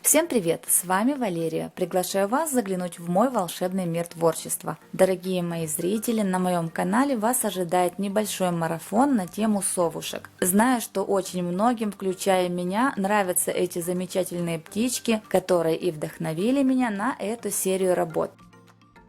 Всем привет! С вами Валерия. Приглашаю вас заглянуть в мой волшебный мир творчества. Дорогие мои зрители, на моем канале вас ожидает небольшой марафон на тему совушек. Знаю, что очень многим, включая меня, нравятся эти замечательные птички, которые и вдохновили меня на эту серию работ.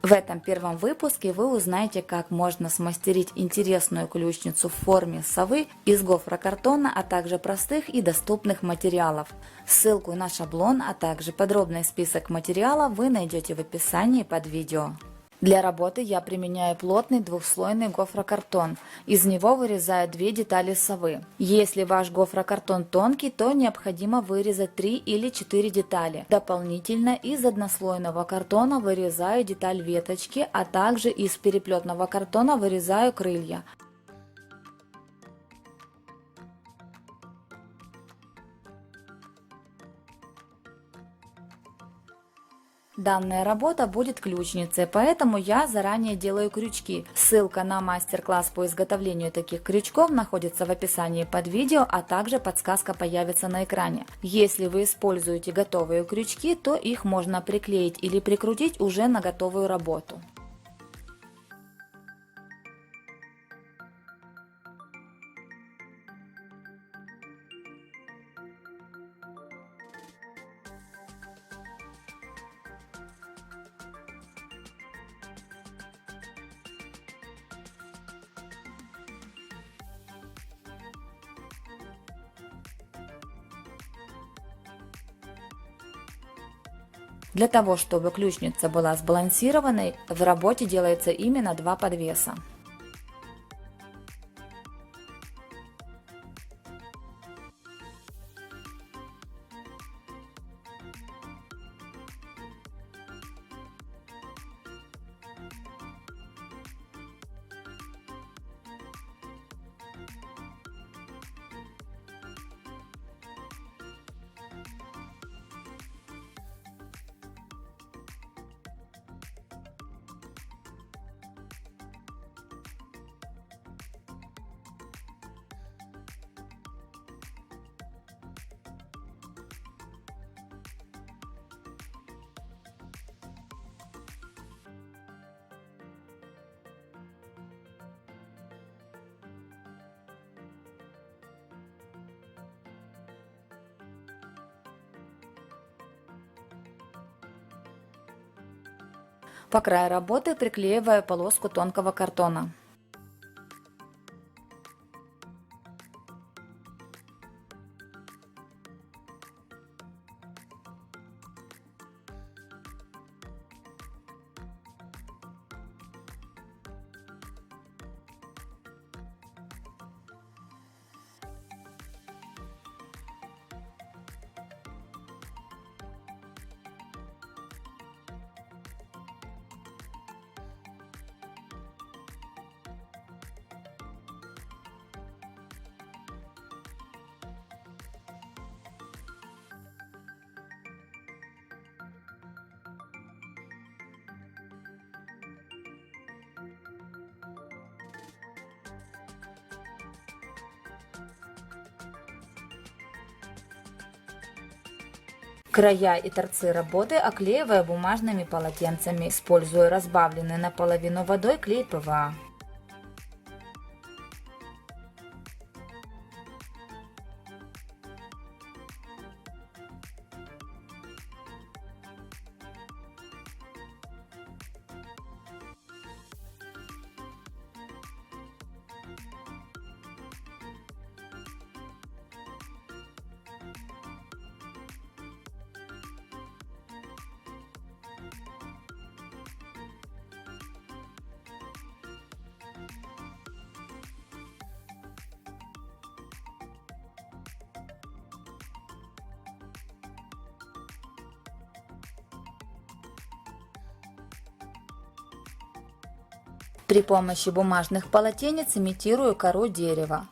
В этом первом выпуске вы узнаете, как можно смастерить интересную ключницу в форме совы из гофрокартона, а также простых и доступных материалов. Ссылку на шаблон, а также подробный список материалов вы найдете в описании под видео. Для работы я применяю плотный двухслойный гофрокартон. Из него вырезаю две детали совы. Если ваш гофрокартон тонкий, то необходимо вырезать 3 или 4 детали. Дополнительно из однослойного картона вырезаю деталь веточки, а также из переплетного картона вырезаю крылья. Данная работа будет ключницей, поэтому я заранее делаю крючки. Ссылка на мастер-класс по изготовлению таких крючков находится в описании под видео, а также подсказка появится на экране. Если вы используете готовые крючки, то их можно приклеить или прикрутить уже на готовую работу. Для того, чтобы ключница была сбалансированной, в работе делается именно два подвеса. По краю работы приклеиваю полоску тонкого картона. Края и торцы работы оклеиваю бумажными полотенцами, используя разбавленный наполовину водой клей ПВА. При помощи бумажных полотенец имитирую кору дерева.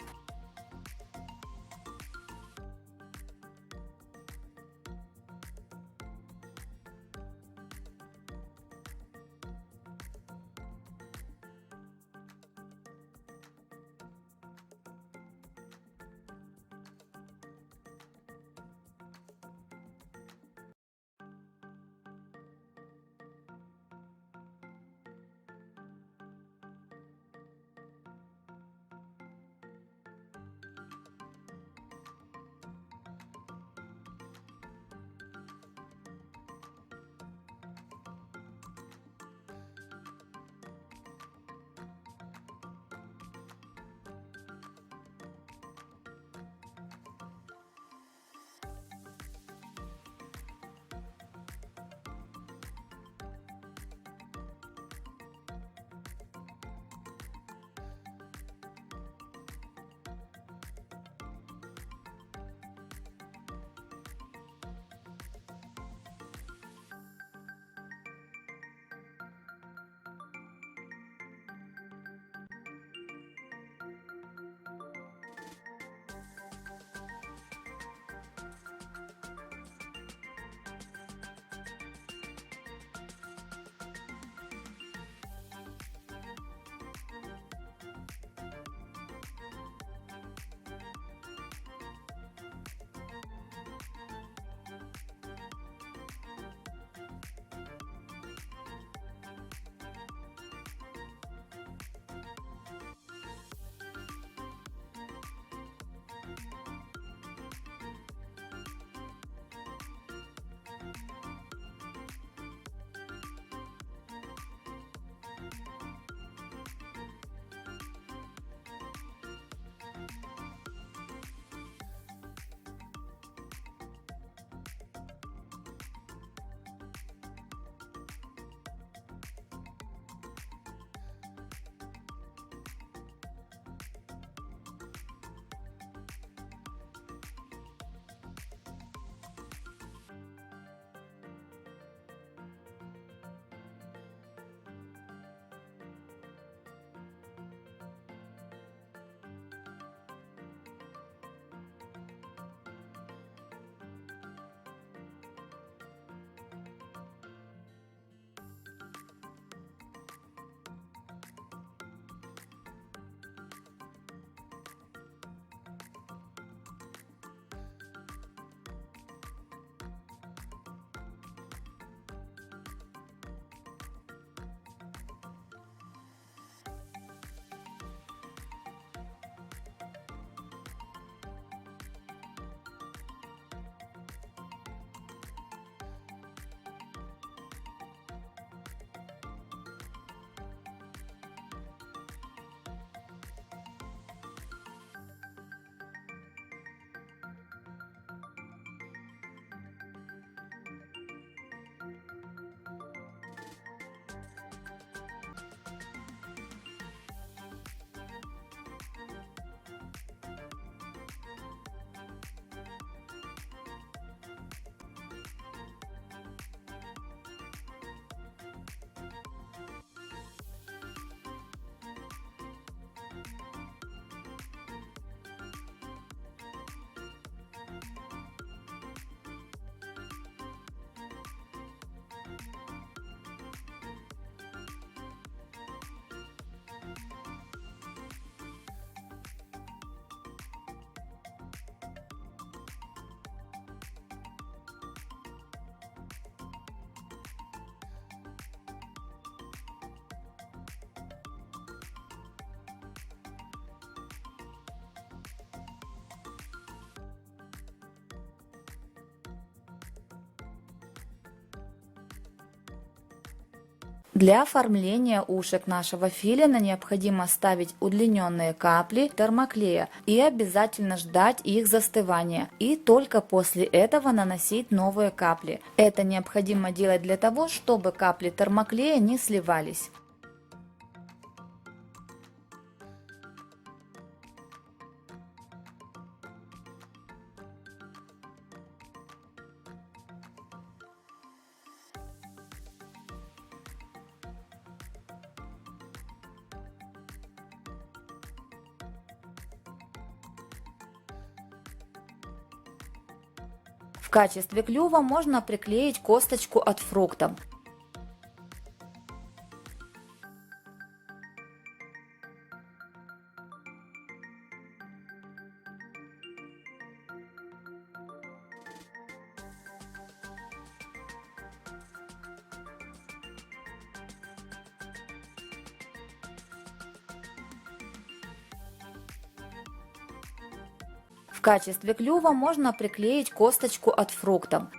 Для оформления ушек нашего филина необходимо ставить удлиненные капли термоклея и обязательно ждать их застывания. И только после этого наносить новые капли. Это необходимо делать для того, чтобы капли термоклея не сливались. В качестве клюва можно приклеить косточку от фрукта. В качестве клюва можно приклеить косточку от фрукта.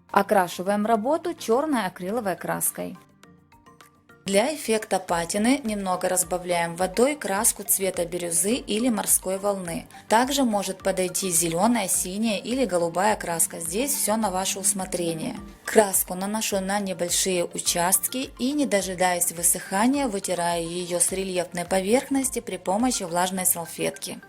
Окрашиваем работу черной акриловой краской. Для эффекта патины немного разбавляем водой краску цвета бирюзы или морской волны. Также может подойти зеленая, синяя или голубая краска. Здесь все на ваше усмотрение. Краску наношу на небольшие участки и, не дожидаясь высыхания, вытираю ее с рельефной поверхности при помощи влажной салфетки.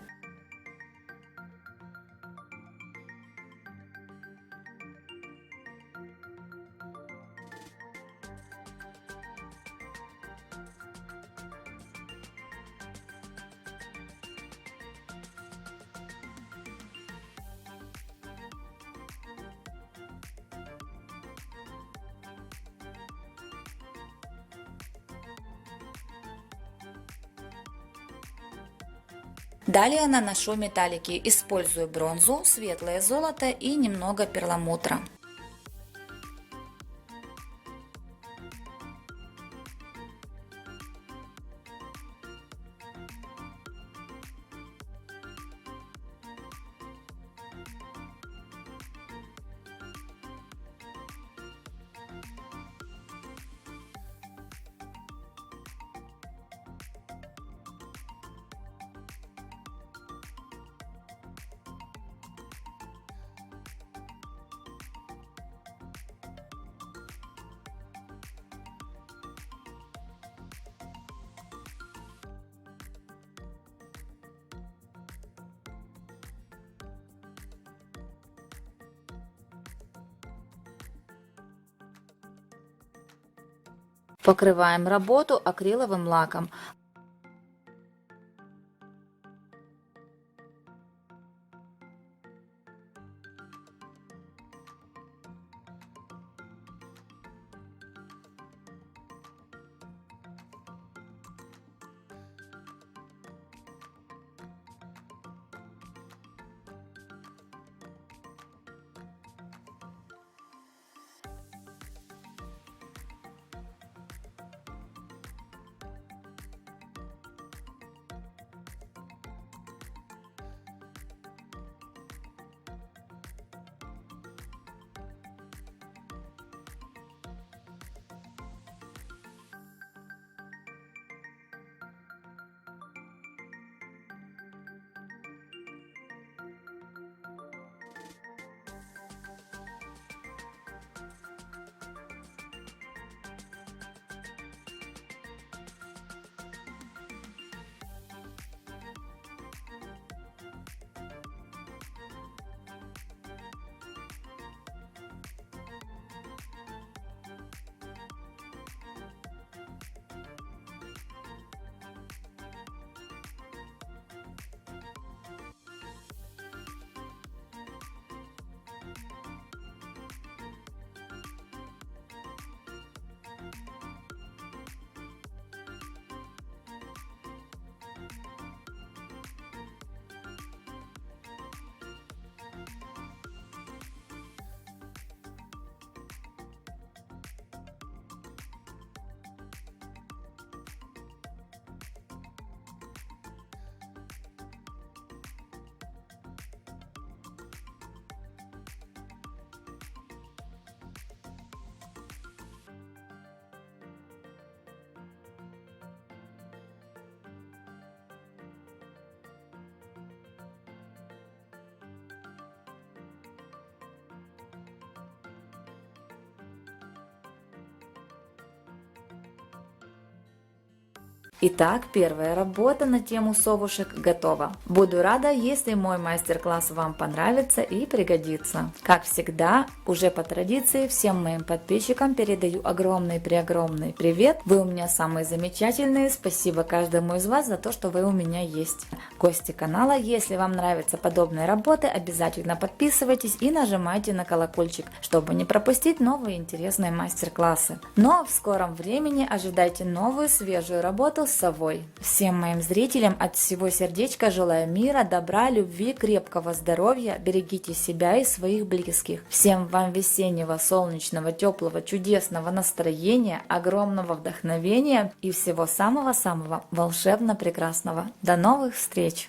Далее наношу металлики, использую бронзу, светлое золото и немного перламутра. Покрываем работу акриловым лаком. Итак, первая работа на тему совушек готова. Буду рада, если мой мастер-класс вам понравится и пригодится. Как всегда, уже по традиции, всем моим подписчикам передаю огромный-преогромный привет. Вы у меня самые замечательные. Спасибо каждому из вас за то, что вы у меня есть. Гости канала, если вам нравятся подобные работы, обязательно подписывайтесь и нажимайте на колокольчик, чтобы не пропустить новые интересные мастер-классы. Но в скором времени ожидайте новую свежую работу с совой. Всем моим зрителям от всего сердечка желаю мира, добра, любви, крепкого здоровья, берегите себя и своих близких. Всем вам весеннего, солнечного, теплого, чудесного настроения, огромного вдохновения и всего самого-самого волшебно прекрасного. До новых встреч!